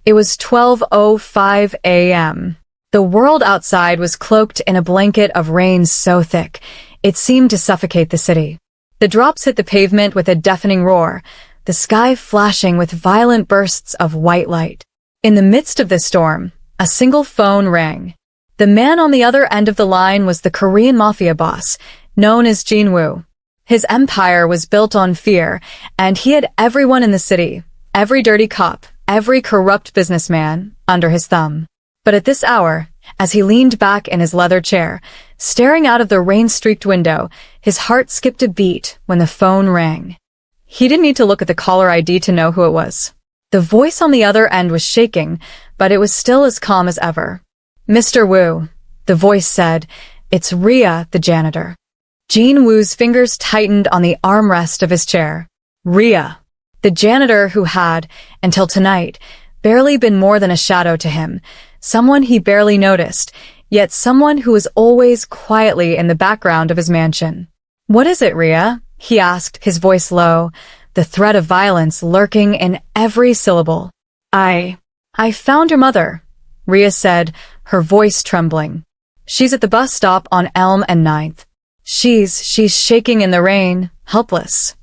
It was 12:05 a.m. The world outside was cloaked in a blanket of rain so thick, it seemed to suffocate the city. The drops hit the pavement with a deafening roar, the sky flashing with violent bursts of white light. In the midst of this storm, a single phone rang. The man on the other end of the line was the Korean Mafia boss, known as Jin Woo. His empire was built on fear, and he had everyone in the city, every dirty cop, every corrupt businessman, under his thumb. But at this hour, as he leaned back in his leather chair, staring out of the rain-streaked window, his heart skipped a beat when the phone rang. He didn't need to look at the caller ID to know who it was. The voice on the other end was shaking, but it was still as calm as ever. "Mr. Woo," the voice said, "it's Rhea, the janitor." Jin Woo's fingers tightened on the armrest of his chair. Rhea, the janitor who had, until tonight, barely been more than a shadow to him, someone he barely noticed, yet someone who was always quietly in the background of his mansion. "What is it, Rhea?" he asked, his voice low, the threat of violence lurking in every syllable. I found your mother," Rhea said, her voice trembling. "She's at the bus stop on Elm and Ninth. She's shaking in the rain, helpless."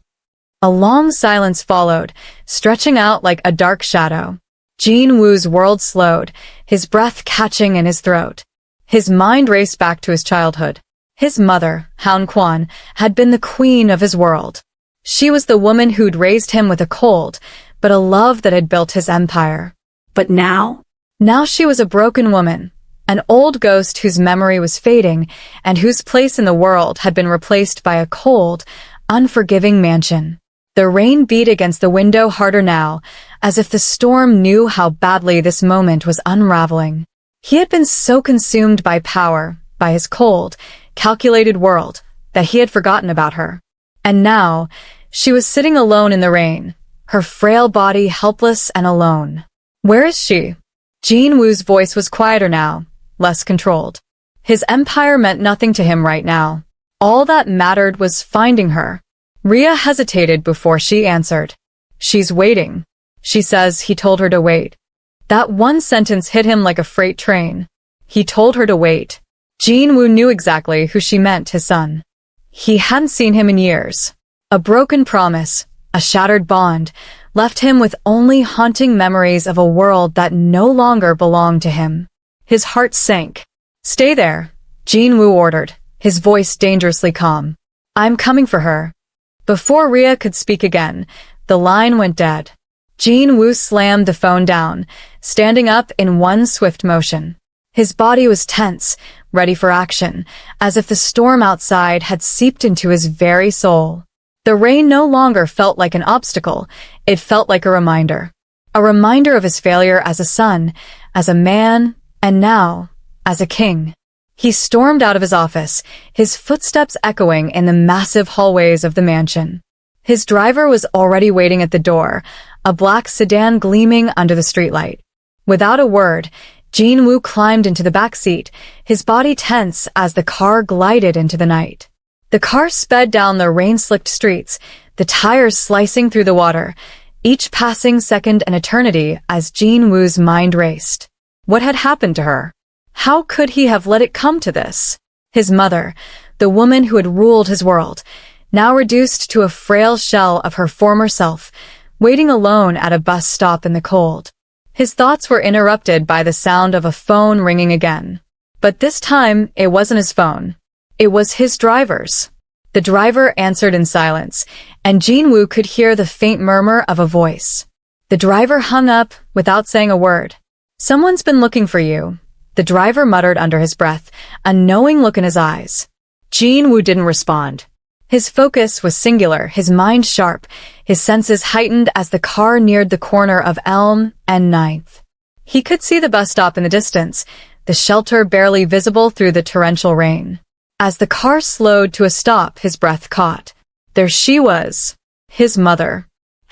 A long silence followed, stretching out like a dark shadow. Jin Woo's world slowed, his breath catching in his throat. His mind raced back to his childhood. His mother, Han Kwan, had been the queen of his world. She was the woman who'd raised him with a cold, but a love that had built his empire. But now she was a broken woman, an old ghost whose memory was fading and whose place in the world had been replaced by a cold, unforgiving mansion. The rain beat against the window harder now, as if the storm knew how badly this moment was unraveling. He had been so consumed by power, by his cold, calculated world, that he had forgotten about her. And now, she was sitting alone in the rain, her frail body helpless and alone. "Where is she?" Jin Woo's voice was quieter now, less controlled. His empire meant nothing to him right now. All that mattered was finding her. Rhea hesitated before she answered. "She's waiting. She says he told her to wait." That one sentence hit him like a freight train. He told her to wait. Jin Woo knew exactly who she meant, his son. He hadn't seen him in years. A broken promise, a shattered bond, left him with only haunting memories of a world that no longer belonged to him. His heart sank. "Stay there," Jin Woo ordered, his voice dangerously calm. "I'm coming for her." Before Rhea could speak again, the line went dead. Jin Woo slammed the phone down, standing up in one swift motion. His body was tense, ready for action, as if the storm outside had seeped into his very soul. The rain no longer felt like an obstacle, it felt like a reminder. A reminder of his failure as a son, as a man, and now, as a king. He stormed out of his office, his footsteps echoing in the massive hallways of the mansion. His driver was already waiting at the door, a black sedan gleaming under the streetlight. Without a word, Jin Woo climbed into the back seat, his body tense as the car glided into the night. The car sped down the rain-slicked streets, the tires slicing through the water, each passing second an eternity as Jin Woo's mind raced. What had happened to her? How could he have let it come to this? His mother, the woman who had ruled his world, now reduced to a frail shell of her former self, waiting alone at a bus stop in the cold. His thoughts were interrupted by the sound of a phone ringing again. But this time, it wasn't his phone. It was his driver's. The driver answered in silence, and Jin Woo could hear the faint murmur of a voice. The driver hung up without saying a word. "Someone's been looking for you," the driver muttered under his breath, a knowing look in his eyes. Jin Woo didn't respond. His focus was singular, his mind sharp, his senses heightened as the car neared the corner of Elm and Ninth. He could see the bus stop in the distance, the shelter barely visible through the torrential rain. As the car slowed to a stop, his breath caught. There she was, his mother,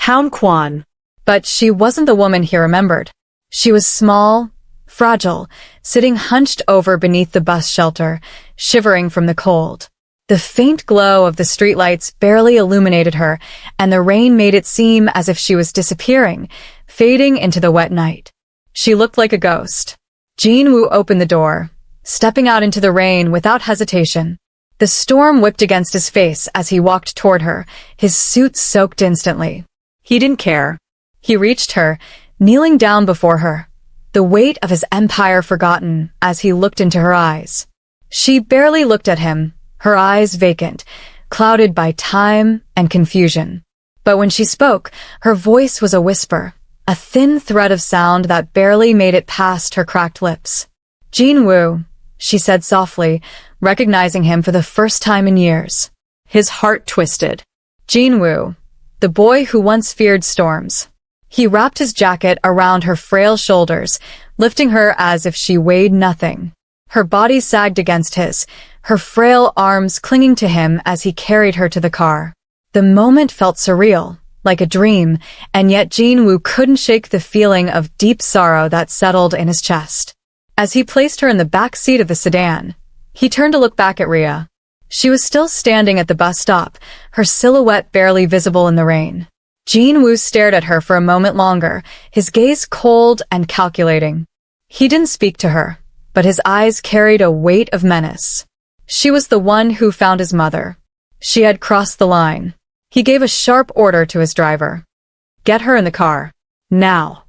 Han Kwan. But she wasn't the woman he remembered. She was small, fragile, sitting hunched over beneath the bus shelter, shivering from the cold. The faint glow of the streetlights barely illuminated her, and the rain made it seem as if she was disappearing, fading into the wet night. She looked like a ghost. Jin Woo opened the door, stepping out into the rain without hesitation. The storm whipped against his face as he walked toward her, his suit soaked instantly. He didn't care. He reached her, kneeling down before her, the weight of his empire forgotten as he looked into her eyes. She barely looked at him, her eyes vacant, clouded by time and confusion. But when she spoke, her voice was a whisper, a thin thread of sound that barely made it past her cracked lips. Jin Woo, she said softly, recognizing him for the first time in years. His heart twisted. Jin Woo, the boy who once feared storms. He wrapped his jacket around her frail shoulders, lifting her as if she weighed nothing. Her body sagged against his, her frail arms clinging to him as he carried her to the car. The moment felt surreal, like a dream, and yet Jin Woo couldn't shake the feeling of deep sorrow that settled in his chest. As he placed her in the back seat of the sedan, he turned to look back at Rhea. She was still standing at the bus stop, her silhouette barely visible in the rain. Jin Woo stared at her for a moment longer, his gaze cold and calculating. He didn't speak to her, but his eyes carried a weight of menace. She was the one who found his mother. She had crossed the line. He gave a sharp order to his driver. Get her in the car. Now.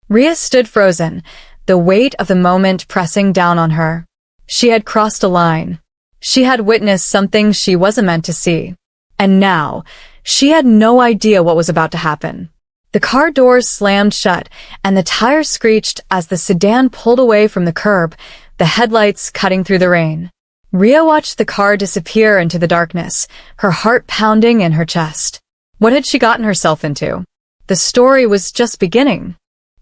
Rhea stood frozen, the weight of the moment pressing down on her. She had crossed a line. She had witnessed something she wasn't meant to see. And now, she had no idea what was about to happen. The car doors slammed shut, and the tires screeched as the sedan pulled away from the curb, the headlights cutting through the rain. Rhea watched the car disappear into the darkness, her heart pounding in her chest. What had she gotten herself into? The story was just beginning.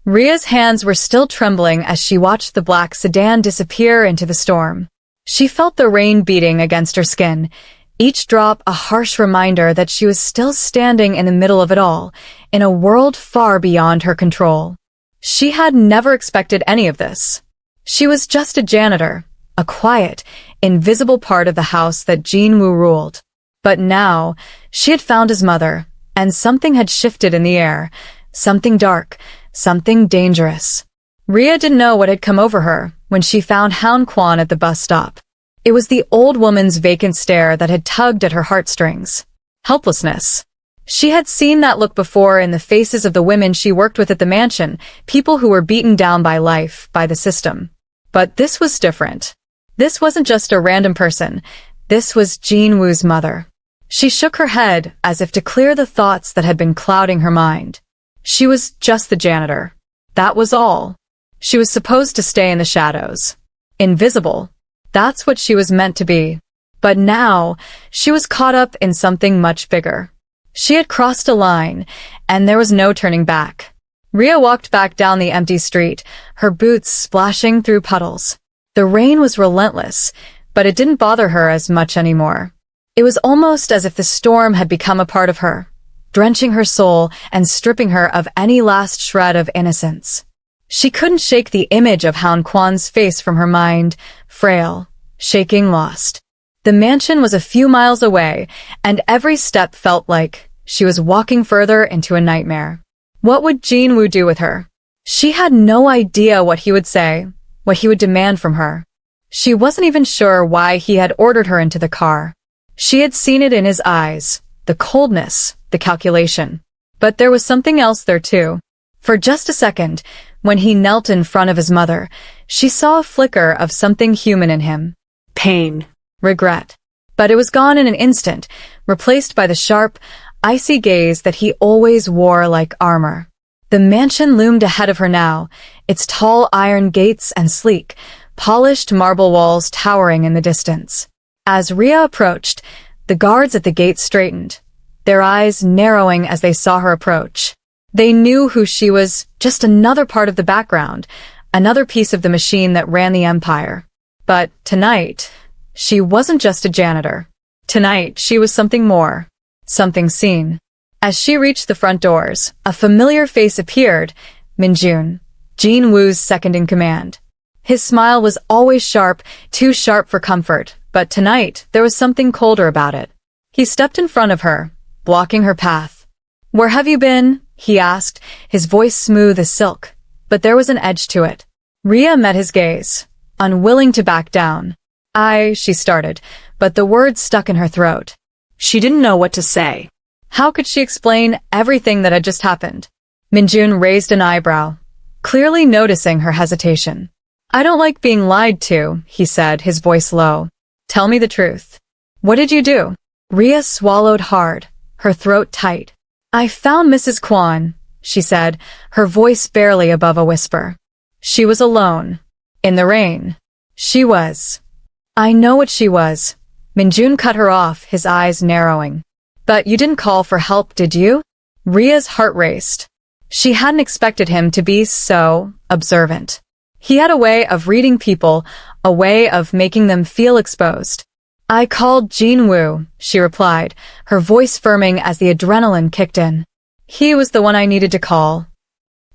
Rhea's hands were still trembling as she watched the black sedan disappear into the storm. She felt the rain beating against her skin, each drop a harsh reminder that she was still standing in the middle of it all, in a world far beyond her control. She had never expected any of this. She was just a janitor, a quiet, invisible part of the house that Jin Woo ruled. But now, she had found his mother, and something had shifted in the air, something dark, something dangerous. Rhea didn't know what had come over her when she found Han Kwan at the bus stop. It was the old woman's vacant stare that had tugged at her heartstrings. Helplessness. She had seen that look before in the faces of the women she worked with at the mansion, people who were beaten down by life, by the system. But this was different. This wasn't just a random person. This was Jin Woo's mother. She shook her head as if to clear the thoughts that had been clouding her mind. She was just the janitor. That was all. She was supposed to stay in the shadows. Invisible. That's what she was meant to be. But now, she was caught up in something much bigger. She had crossed a line, and there was no turning back. Rhea walked back down the empty street, her boots splashing through puddles. The rain was relentless, but it didn't bother her as much anymore. It was almost as if the storm had become a part of her, drenching her soul and stripping her of any last shred of innocence. She couldn't shake the image of Han Kwan's face from her mind, frail, shaking, lost. The mansion was a few miles away, and every step felt like she was walking further into a nightmare. What would Jin Woo do with her? She had no idea what he would say, what he would demand from her. She wasn't even sure why he had ordered her into the car. She had seen it in his eyes, the coldness, the calculation. But there was something else there too. For just a second, when he knelt in front of his mother, she saw a flicker of something human in him. Pain. Regret. But it was gone in an instant, replaced by the sharp, icy gaze that he always wore like armor. The mansion loomed ahead of her now, its tall iron gates and sleek, polished marble walls towering in the distance. As Rhea approached, the guards at the gate straightened, their eyes narrowing as they saw her approach. They knew who she was, just another part of the background, another piece of the machine that ran the empire. But tonight, she wasn't just a janitor. Tonight, she was something more, something seen. As she reached the front doors, a familiar face appeared, Minjun, Jin Woo's second-in-command. His smile was always sharp, too sharp for comfort, but tonight, there was something colder about it. He stepped in front of her, blocking her path. "Where have you been?" he asked, his voice smooth as silk. but there was an edge to it. Rhea met his gaze, unwilling to back down. She started, but the words stuck in her throat. She didn't know what to say. How could she explain everything that had just happened? Minjun raised an eyebrow, clearly noticing her hesitation. I don't like being lied to, he said, his voice low. Tell me the truth. What did you do? Rhea swallowed hard, her throat tight. I found Mrs. Kwan, she said, her voice barely above a whisper. She was alone. In the rain. She was. I know what she was. Minjun cut her off, his eyes narrowing. But you didn't call for help, did you? Rhea's heart raced. She hadn't expected him to be so observant. He had a way of reading people, a way of making them feel exposed. I called Jin Woo, she replied, her voice firming as the adrenaline kicked in. He was the one I needed to call.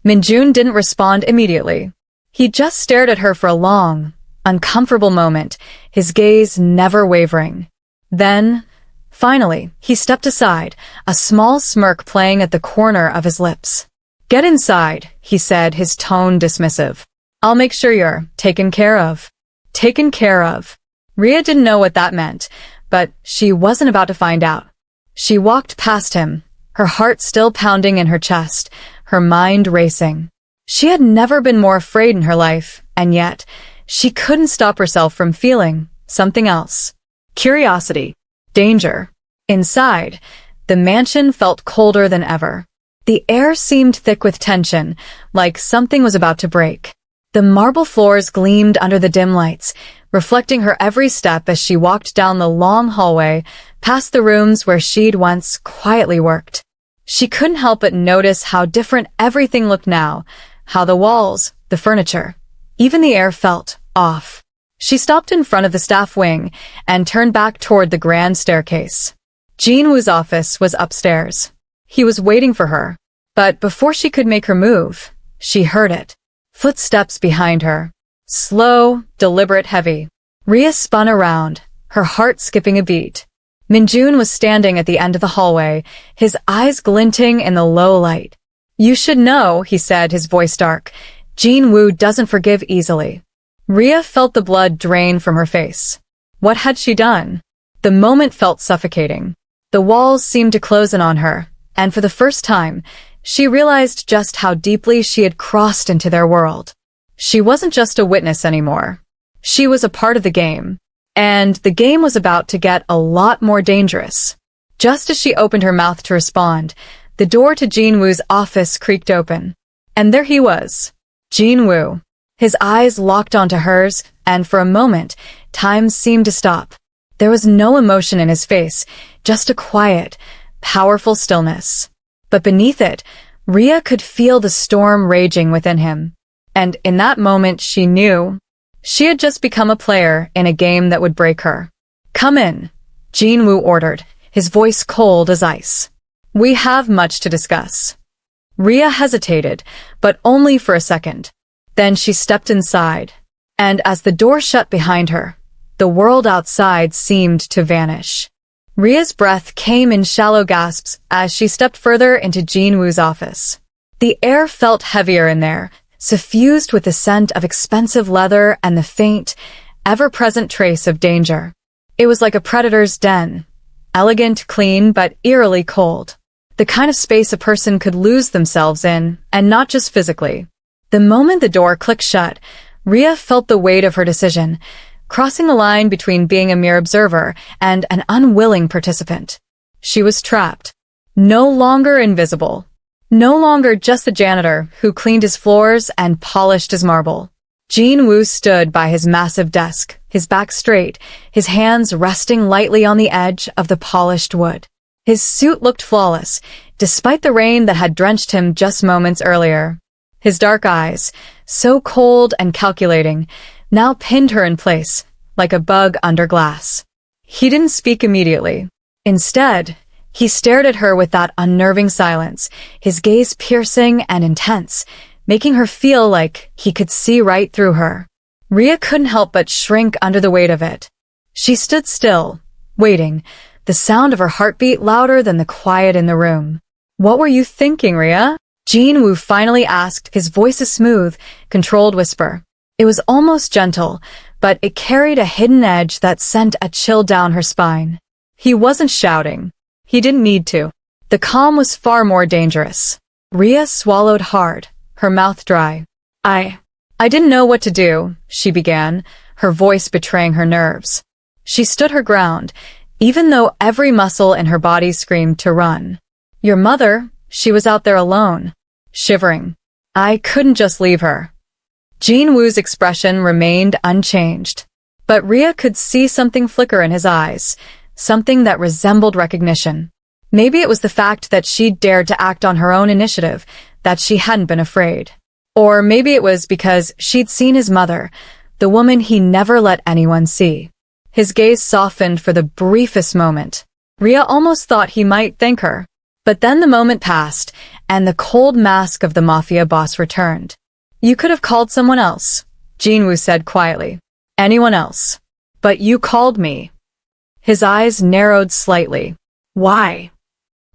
Minjun didn't respond immediately. He just stared at her for a long, uncomfortable moment, his gaze never wavering. Then, finally, he stepped aside, a small smirk playing at the corner of his lips. Get inside, he said, his tone dismissive. I'll make sure you're taken care of. Taken care of. Rhea didn't know what that meant, but she wasn't about to find out. She walked past him, her heart still pounding in her chest, her mind racing. She had never been more afraid in her life, and yet, she couldn't stop herself from feeling something else. Curiosity. Danger. Inside, the mansion felt colder than ever. The air seemed thick with tension, like something was about to break. The marble floors gleamed under the dim lights, reflecting her every step as she walked down the long hallway, past the rooms where she'd once quietly worked. She couldn't help but notice how different everything looked now, how the walls, the furniture, even the air felt off. She stopped in front of the staff wing and turned back toward the grand staircase. Jin Woo's office was upstairs. He was waiting for her, but before she could make her move, she heard it. Footsteps behind her. Slow, deliberate, heavy. Rhea spun around, her heart skipping a beat. Minjun was standing at the end of the hallway, his eyes glinting in the low light. You should know, he said, his voice dark. Jin Woo doesn't forgive easily. Rhea felt the blood drain from her face. What had she done? The moment felt suffocating. The walls seemed to close in on her, and for the first time, she realized just how deeply she had crossed into their world. She wasn't just a witness anymore. She was a part of the game. And the game was about to get a lot more dangerous. Just as she opened her mouth to respond, the door to Jin Woo's office creaked open. And there he was. Jin Woo. His eyes locked onto hers, and for a moment, time seemed to stop. There was no emotion in his face, just a quiet, powerful stillness. But beneath it, Rhea could feel the storm raging within him. And in that moment she knew she had just become a player in a game that would break her. Come in, Jin Woo ordered, his voice cold as ice. We have much to discuss. Rhea hesitated, but only for a second. Then she stepped inside, and as the door shut behind her, the world outside seemed to vanish. Rhea's breath came in shallow gasps as she stepped further into Jin Woo's office. The air felt heavier in there, suffused with the scent of expensive leather and the faint, ever-present trace of danger. It was like a predator's den. Elegant, clean, but eerily cold. The kind of space a person could lose themselves in, and not just physically. The moment the door clicked shut, Rhea felt the weight of her decision, crossing the line between being a mere observer and an unwilling participant. She was trapped. No longer invisible. No longer just the janitor who cleaned his floors and polished his marble. Jin Woo stood by his massive desk, his back straight, his hands resting lightly on the edge of the polished wood. His suit looked flawless, despite the rain that had drenched him just moments earlier. His dark eyes, so cold and calculating, now pinned her in place, like a bug under glass. He didn't speak immediately. Instead, he stared at her with that unnerving silence, his gaze piercing and intense, making her feel like he could see right through her. Rhea couldn't help but shrink under the weight of it. She stood still, waiting, the sound of her heartbeat louder than the quiet in the room. What were you thinking, Rhea? Jin Woo finally asked, his voice a smooth, controlled whisper. It was almost gentle, but it carried a hidden edge that sent a chill down her spine. He wasn't shouting. He didn't need to. The calm was far more dangerous. Rhea swallowed hard, her mouth dry. I didn't know what to do, she began, her voice betraying her nerves. She stood her ground, even though every muscle in her body screamed to run. Your mother, she was out there alone, shivering. I couldn't just leave her. Jin Woo's expression remained unchanged, but Rhea could see something flicker in his eyes, something that resembled recognition. Maybe it was the fact that she'd dared to act on her own initiative, that she hadn't been afraid. Or maybe it was because she'd seen his mother, the woman he never let anyone see. His gaze softened for the briefest moment. Rhea almost thought he might thank her. But then the moment passed, and the cold mask of the Mafia boss returned. You could have called someone else, Jin Woo said quietly. Anyone else. But you called me. His eyes narrowed slightly. Why?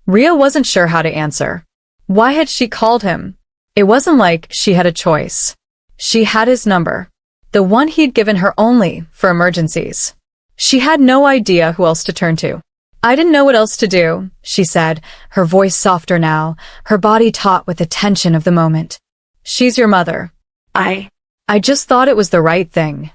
Rhea wasn't sure how to answer. Why had she called him? It wasn't like she had a choice. She had his number. The one he'd given her only for emergencies. She had no idea who else to turn to. I didn't know what else to do, she said, her voice softer now, her body taut with the tension of the moment. She's your mother. I just thought it was the right thing.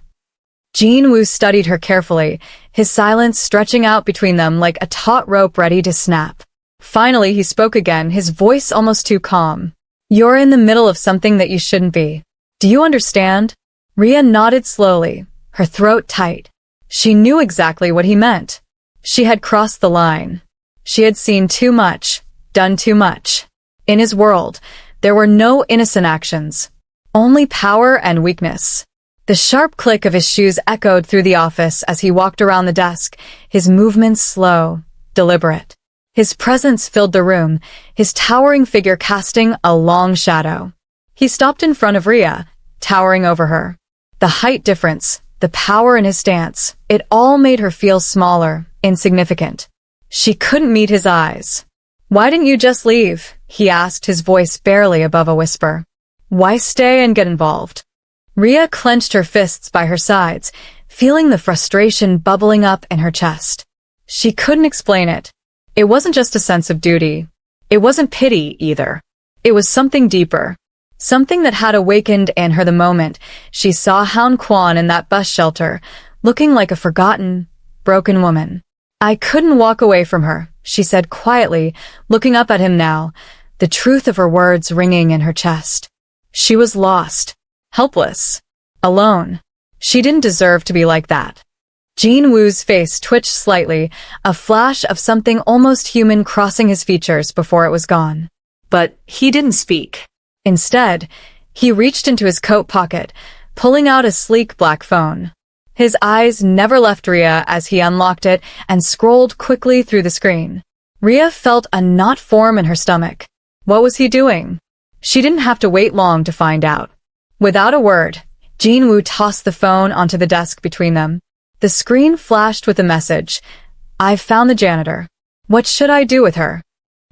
Jin Woo studied her carefully, his silence stretching out between them like a taut rope ready to snap. Finally he spoke again, his voice almost too calm. You're in the middle of something that you shouldn't be. Do you understand? Rhea nodded slowly, her throat tight. She knew exactly what he meant. She had crossed the line. She had seen too much, done too much. In his world, there were no innocent actions, only power and weakness. The sharp click of his shoes echoed through the office as he walked around the desk, his movements slow, deliberate. His presence filled the room, his towering figure casting a long shadow. He stopped in front of Rhea, towering over her. The height difference, the power in his stance, it all made her feel smaller, insignificant. She couldn't meet his eyes. Why didn't you just leave? He asked, his voice barely above a whisper. Why stay and get involved? Rhea clenched her fists by her sides, feeling the frustration bubbling up in her chest. She couldn't explain it. It wasn't just a sense of duty. It wasn't pity, either. It was something deeper. Something that had awakened in her the moment she saw Han Quan in that bus shelter, looking like a forgotten, broken woman. I couldn't walk away from her, she said quietly, looking up at him now, the truth of her words ringing in her chest. She was lost, helpless, alone. She didn't deserve to be like that. Jin Woo's face twitched slightly, a flash of something almost human crossing his features before it was gone. But he didn't speak. Instead, he reached into his coat pocket, pulling out a sleek black phone. His eyes never left Rhea as he unlocked it and scrolled quickly through the screen. Rhea felt a knot form in her stomach. What was he doing? She didn't have to wait long to find out. Without a word, Jin Woo tossed the phone onto the desk between them. The screen flashed with a message. I've found the janitor. What should I do with her?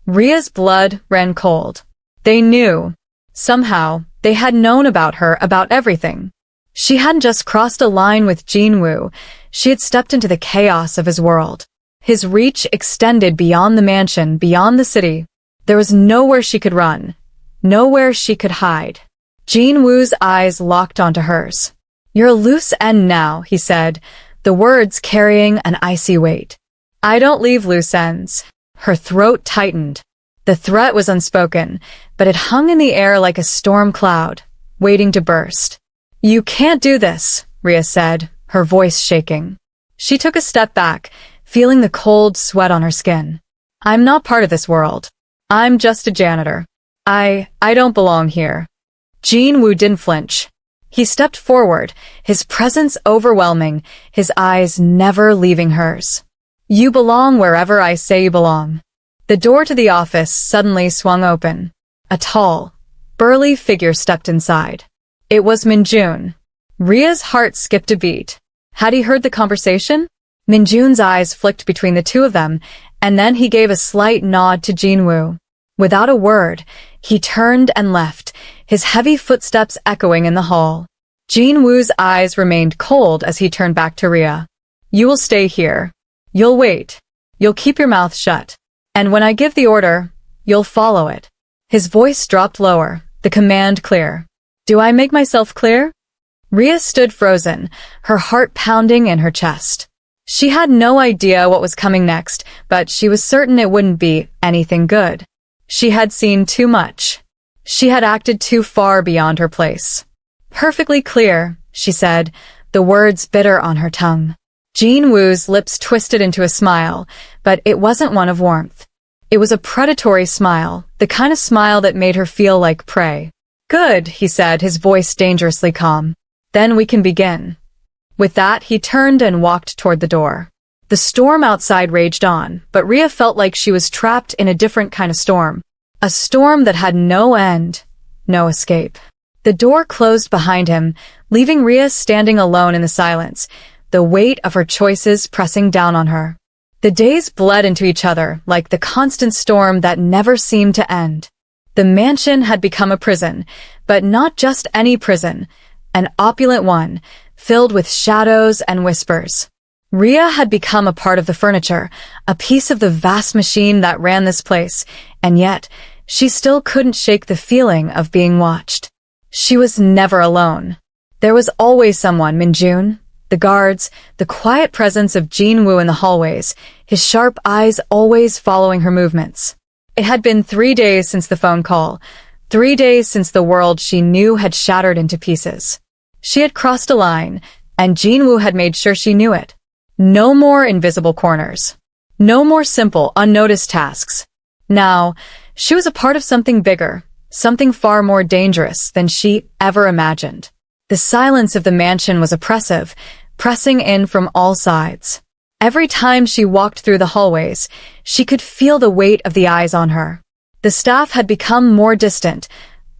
Rhea's blood ran cold. They knew. Somehow, they had known about her, about everything. She hadn't just crossed a line with Jin Woo, she had stepped into the chaos of his world. His reach extended beyond the mansion, beyond the city. There was nowhere she could run, nowhere she could hide. Jin Woo's eyes locked onto hers. You're a loose end now, he said, the words carrying an icy weight. I don't leave loose ends. Her throat tightened. The threat was unspoken, but it hung in the air like a storm cloud, waiting to burst. You can't do this, Rhea said, her voice shaking. She took a step back, feeling the cold sweat on her skin. I'm not part of this world. I'm just a janitor. I don't belong here. Jin Woo didn't flinch. He stepped forward, his presence overwhelming, his eyes never leaving hers. You belong wherever I say you belong. The door to the office suddenly swung open. A tall, burly figure stepped inside. It was Minjun. Rhea's heart skipped a beat. Had he heard the conversation? Minjun's eyes flicked between the two of them, and then he gave a slight nod to Jin Woo. Without a word, he turned and left, his heavy footsteps echoing in the hall. Jin Woo's eyes remained cold as he turned back to Rhea. You will stay here. You'll wait. You'll keep your mouth shut. And when I give the order, you'll follow it. His voice dropped lower, the command clear. Do I make myself clear? Rhea stood frozen, her heart pounding in her chest. She had no idea what was coming next, but she was certain it wouldn't be anything good. She had seen too much. She had acted too far beyond her place. Perfectly clear, she said, the words bitter on her tongue. Jin Woo's lips twisted into a smile, but it wasn't one of warmth. It was a predatory smile, the kind of smile that made her feel like prey. Good, he said, his voice dangerously calm. Then we can begin. With that, he turned and walked toward the door. The storm outside raged on, but Rhea felt like she was trapped in a different kind of storm. A storm that had no end, no escape. The door closed behind him, leaving Rhea standing alone in the silence, the weight of her choices pressing down on her. The days bled into each other like the constant storm that never seemed to end. The mansion had become a prison, but not just any prison, an opulent one, filled with shadows and whispers. Rhea had become a part of the furniture, a piece of the vast machine that ran this place, and yet, she still couldn't shake the feeling of being watched. She was never alone. There was always someone, Minjun, the guards, the quiet presence of Jin Woo in the hallways, his sharp eyes always following her movements. It had been 3 days since the phone call, 3 days since the world she knew had shattered into pieces. She had crossed a line, and Jin Woo had made sure she knew it. No more invisible corners. No more simple, unnoticed tasks. Now, she was a part of something bigger, something far more dangerous than she ever imagined. The silence of the mansion was oppressive, pressing in from all sides. Every time she walked through the hallways, she could feel the weight of the eyes on her. The staff had become more distant,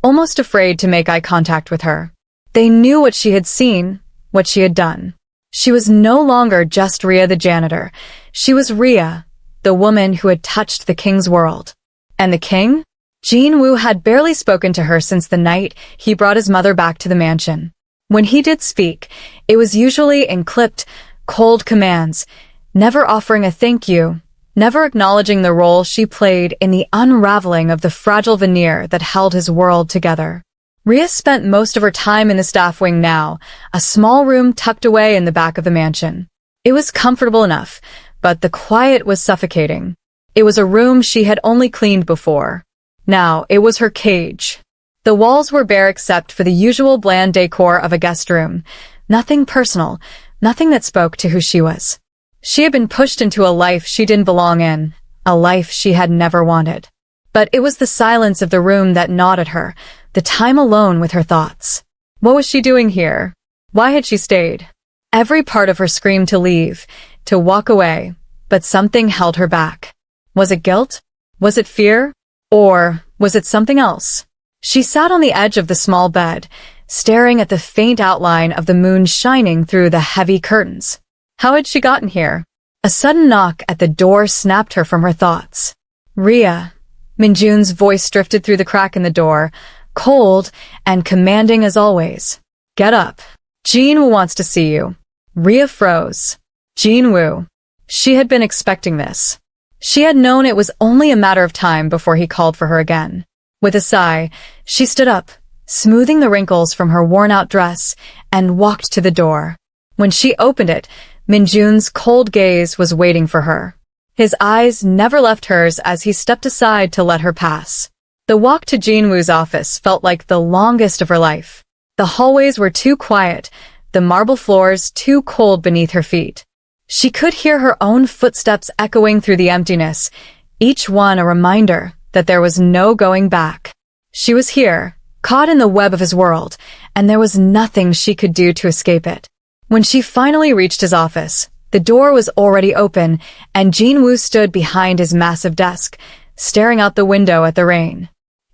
almost afraid to make eye contact with her. They knew what she had seen, what she had done. She was no longer just Rhea the janitor. She was Rhea, the woman who had touched the king's world. And the king? Jin Woo had barely spoken to her since the night he brought his mother back to the mansion. When he did speak, it was usually in clipped, cold commands, never offering a thank you, never acknowledging the role she played in the unraveling of the fragile veneer that held his world together. Rhea spent most of her time in the staff wing now, a small room tucked away in the back of the mansion. It was comfortable enough, but the quiet was suffocating. It was a room she had only cleaned before. Now, it was her cage. The walls were bare except for the usual bland decor of a guest room. Nothing personal, nothing that spoke to who she was. She had been pushed into a life she didn't belong in, a life she had never wanted. But it was the silence of the room that gnawed at her, the time alone with her thoughts. What was she doing here? Why had she stayed? Every part of her screamed to leave, to walk away, but something held her back. Was it guilt? Was it fear? Or was it something else? She sat on the edge of the small bed, staring at the faint outline of the moon shining through the heavy curtains. How had she gotten here? A sudden knock at the door snapped her from her thoughts. Rhea. Minjun's voice drifted through the crack in the door, cold and commanding as always. Get up. Jin Woo wants to see you. Rhea froze. Jin Woo. She had been expecting this. She had known it was only a matter of time before he called for her again. With a sigh, she stood up, smoothing the wrinkles from her worn-out dress, and walked to the door. When she opened it, Minjun's cold gaze was waiting for her. His eyes never left hers as he stepped aside to let her pass. The walk to Jin Woo's office felt like the longest of her life. The hallways were too quiet, the marble floors too cold beneath her feet. She could hear her own footsteps echoing through the emptiness, each one a reminder that there was no going back. She was here, caught in the web of his world, and there was nothing she could do to escape it. When she finally reached his office, the door was already open, and Jin Woo stood behind his massive desk, staring out the window at the rain.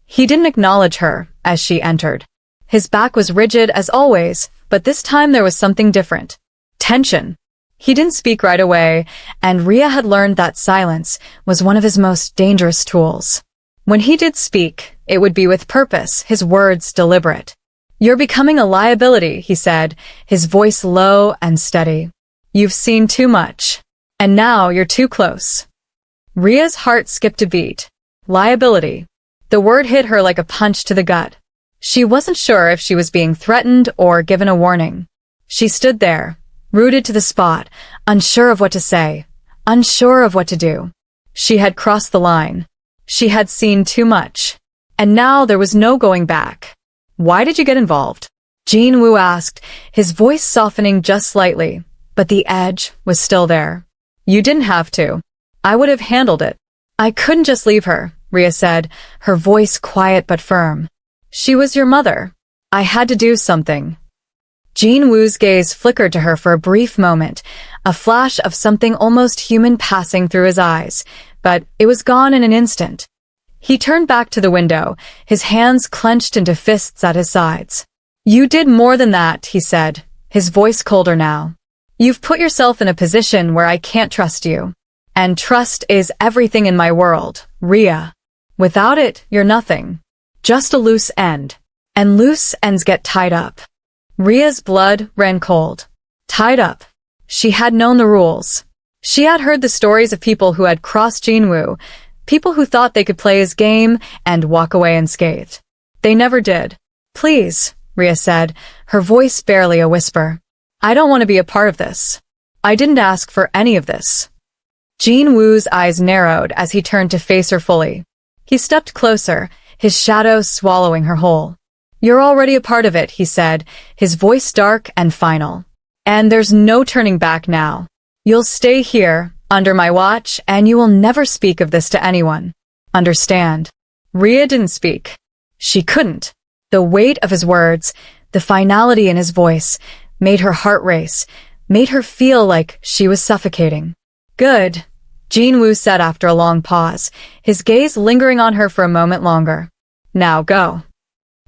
He didn't acknowledge her as she entered. His back was rigid as always, but this time there was something different. Tension. He didn't speak right away, and Rhea had learned that silence was one of his most dangerous tools. When he did speak, it would be with purpose, his words deliberate. "You're becoming a liability," he said, his voice low and steady. "You've seen too much. And now you're too close." Rhea's heart skipped a beat. Liability. The word hit her like a punch to the gut. She wasn't sure if she was being threatened or given a warning. She stood there, rooted to the spot, unsure of what to say, unsure of what to do. She had crossed the line. She had seen too much. And now there was no going back. "Why did you get involved?" Jin Woo asked, his voice softening just slightly, but the edge was still there. "You didn't have to. I would have handled it." "I couldn't just leave her," Rhea said, her voice quiet but firm. "She was your mother. I had to do something." Jin Woo's gaze flickered to her for a brief moment, a flash of something almost human passing through his eyes, but it was gone in an instant. He turned back to the window, his hands clenched into fists at his sides. "You did more than that," he said, his voice colder now. "You've put yourself in a position where I can't trust you. And trust is everything in my world, Rhea. Without it, you're nothing. Just a loose end. And loose ends get tied up." Rhea's blood ran cold. Tied up. She had known the rules. She had heard the stories of people who had crossed Jin Woo, people who thought they could play his game and walk away unscathed. They never did. "Please," Rhea said, her voice barely a whisper. "I don't want to be a part of this. I didn't ask for any of this." Jin Woo's eyes narrowed as he turned to face her fully. He stepped closer, his shadow swallowing her whole. "You're already a part of it," he said, his voice dark and final. "And there's no turning back now. You'll stay here, under my watch, and you will never speak of this to anyone. Understand?" Rhea didn't speak. She couldn't. The weight of his words, the finality in his voice, made her heart race, made her feel like she was suffocating. "Good," Jin Woo said after a long pause, his gaze lingering on her for a moment longer. "Now go."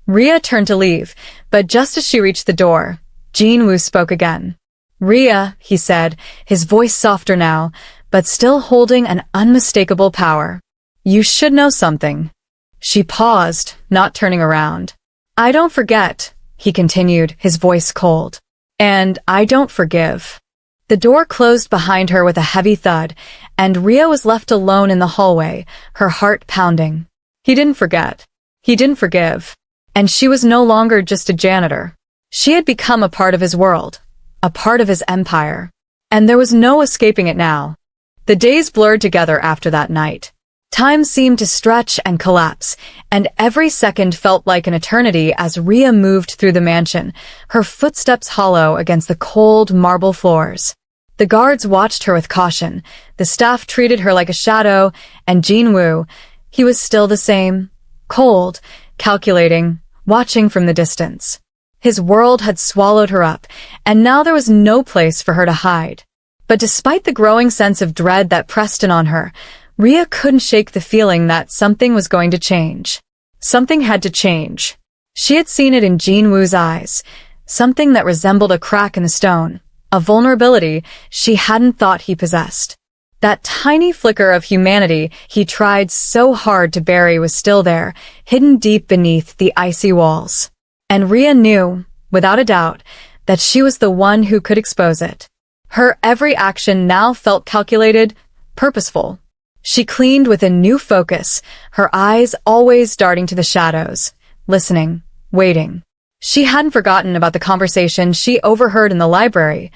Rhea turned to leave, but just as she reached the door, Jin Woo spoke again. "Rhea," he said, his voice softer now, but still holding an unmistakable power. "You should know something." She paused, not turning around. "I don't forget," he continued, his voice cold. "And I don't forgive." The door closed behind her with a heavy thud, and Rhea was left alone in the hallway, her heart pounding. He didn't forget. He didn't forgive. And she was no longer just a janitor. She had become a part of his world, a part of his empire. And there was no escaping it now. The days blurred together after that night. Time seemed to stretch and collapse, and every second felt like an eternity as Rhea moved through the mansion, her footsteps hollow against the cold marble floors. The guards watched her with caution, the staff treated her like a shadow, and Jin Woo, he was still the same, cold, calculating, watching from the distance. His world had swallowed her up, and now there was no place for her to hide. But despite the growing sense of dread that pressed in on her, Rhea couldn't shake the feeling that something was going to change. Something had to change. She had seen it in Jin Woo's eyes, something that resembled a crack in the stone, a vulnerability she hadn't thought he possessed. That tiny flicker of humanity he tried so hard to bury was still there, hidden deep beneath the icy walls. And Rhea knew, without a doubt, that she was the one who could expose it. Her every action now felt calculated, purposeful. She cleaned with a new focus, her eyes always darting to the shadows, listening, waiting. She hadn't forgotten about the conversation she overheard in the library,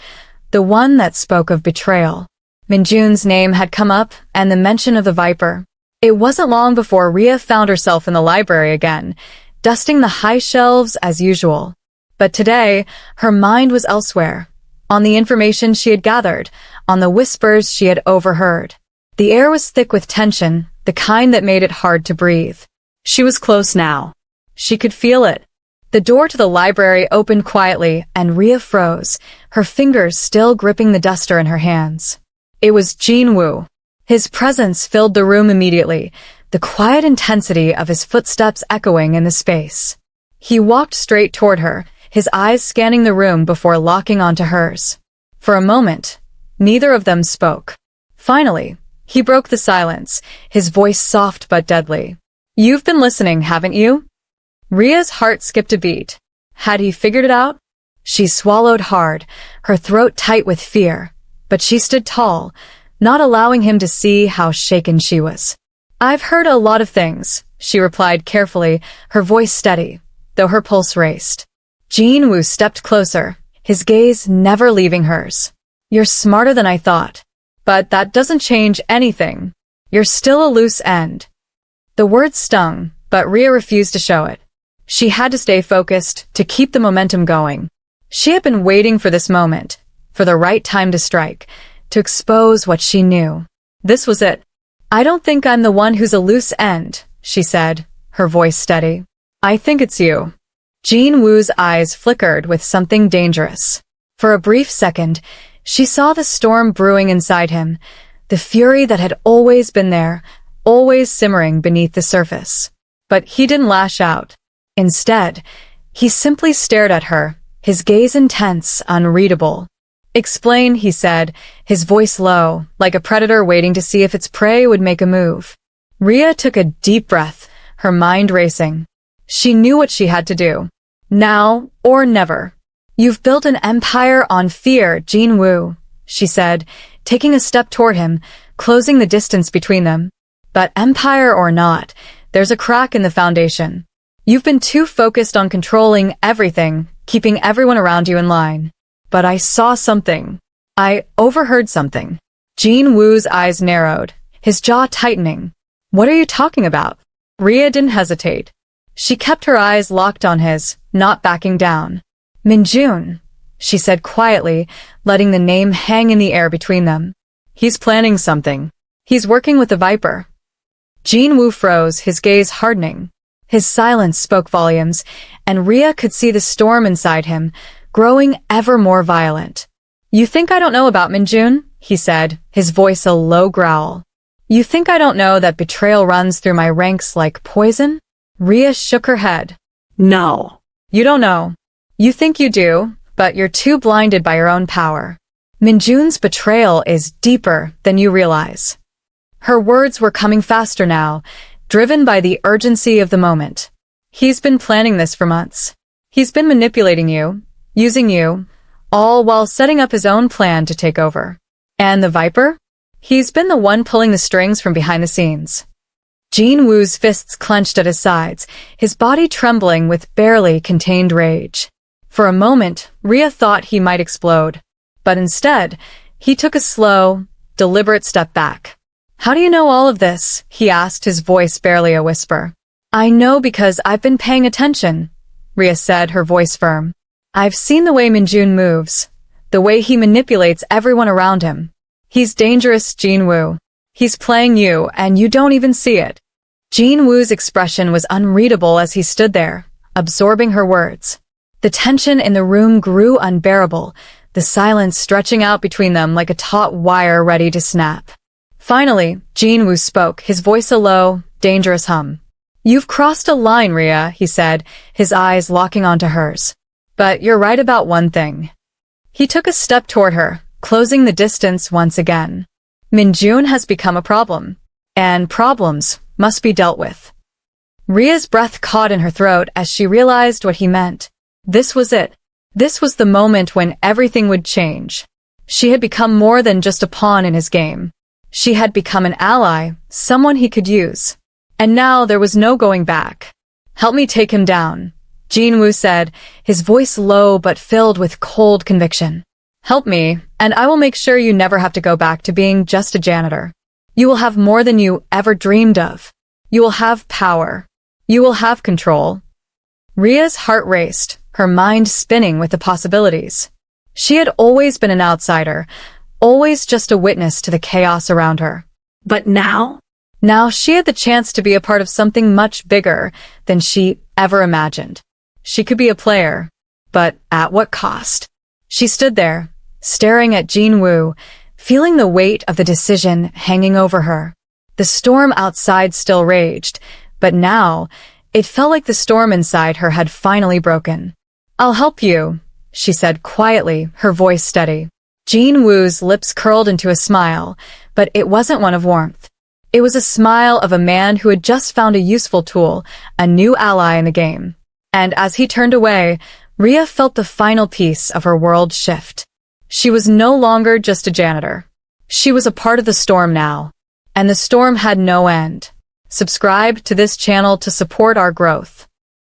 the one that spoke of betrayal. Minjun's name had come up, and the mention of the Viper. It wasn't long before Rhea found herself in the library again, dusting the high shelves as usual. But today, her mind was elsewhere, on the information she had gathered, on the whispers she had overheard. The air was thick with tension, the kind that made it hard to breathe. She was close now. She could feel it. The door to the library opened quietly, and Rhea froze, her fingers still gripping the duster in her hands. It was Jin Woo. His presence filled the room immediately, the quiet intensity of his footsteps echoing in the space. He walked straight toward her, his eyes scanning the room before locking onto hers. For a moment, neither of them spoke. Finally, he broke the silence, his voice soft but deadly. You've been listening, haven't you? Ria's heart skipped a beat. Had he figured it out? She swallowed hard, her throat tight with fear, but she stood tall, not allowing him to see how shaken she was. I've heard a lot of things, she replied carefully, her voice steady, though her pulse raced. Jin Woo stepped closer, his gaze never leaving hers. You're smarter than I thought. But that doesn't change anything. You're still a loose end. The words stung, but Ria refused to show it. She had to stay focused, to keep the momentum going. She had been waiting for this moment, for the right time to strike, to expose what she knew. This was it. I don't think I'm the one who's a loose end, she said, her voice steady. I think it's you. Jin Woo's eyes flickered with something dangerous. For a brief second, she saw the storm brewing inside him, the fury that had always been there, always simmering beneath the surface. But he didn't lash out. Instead, he simply stared at her, his gaze intense, unreadable. Explain, he said, his voice low, like a predator waiting to see if its prey would make a move. Ria took a deep breath, her mind racing. She knew what she had to do. Now or never. You've built an empire on fear, Jin Woo, she said, taking a step toward him, closing the distance between them. But empire or not, there's a crack in the foundation. You've been too focused on controlling everything, keeping everyone around you in line. But I saw something. I overheard something. Jin Woo's eyes narrowed, his jaw tightening. What are you talking about? Ria didn't hesitate. She kept her eyes locked on his, not backing down. Minjun, she said quietly, letting the name hang in the air between them. He's planning something. He's working with the Viper. Jin Woo froze, his gaze hardening. His silence spoke volumes, and Ria could see the storm inside him, growing ever more violent. You think I don't know about Minjun? He said, his voice a low growl. You think I don't know that betrayal runs through my ranks like poison? Ria shook her head. No. You don't know. You think you do, but you're too blinded by your own power. Minjun's betrayal is deeper than you realize. Her words were coming faster now, driven by the urgency of the moment. He's been planning this for months. He's been manipulating you, using you, all while setting up his own plan to take over. And the Viper? He's been the one pulling the strings from behind the scenes. Jin Woo's fists clenched at his sides, his body trembling with barely contained rage. For a moment, Ria thought he might explode. But instead, he took a slow, deliberate step back. How do you know all of this? He asked, his voice barely a whisper. I know because I've been paying attention, Ria said, her voice firm. I've seen the way Minjun moves, the way he manipulates everyone around him. He's dangerous, Jin Woo. He's playing you, and you don't even see it. Jin Woo's expression was unreadable as he stood there, absorbing her words. The tension in the room grew unbearable, the silence stretching out between them like a taut wire ready to snap. Finally, Jin Woo spoke, his voice a low, dangerous hum. You've crossed a line, Ria, he said, his eyes locking onto hers. But you're right about one thing. He took a step toward her, closing the distance once again. Minjun has become a problem. And problems must be dealt with. Ria's breath caught in her throat as she realized what he meant. This was it. This was the moment when everything would change. She had become more than just a pawn in his game. She had become an ally, someone he could use. And now there was no going back. Help me take him down, Jin Woo said, his voice low but filled with cold conviction. Help me, and I will make sure you never have to go back to being just a janitor. You will have more than you ever dreamed of. You will have power. You will have control. Ria's heart raced, her mind spinning with the possibilities. She had always been an outsider, always just a witness to the chaos around her. But now? Now she had the chance to be a part of something much bigger than she ever imagined. She could be a player, but at what cost? She stood there, staring at Jin Woo, feeling the weight of the decision hanging over her. The storm outside still raged, but now it felt like the storm inside her had finally broken. I'll help you, she said quietly, her voice steady. Jin Woo's lips curled into a smile, but it wasn't one of warmth. It was a smile of a man who had just found a useful tool, a new ally in the game. And as he turned away, Rhea felt the final piece of her world shift. She was no longer just a janitor. She was a part of the storm now. And the storm had no end. Subscribe to this channel to support our growth.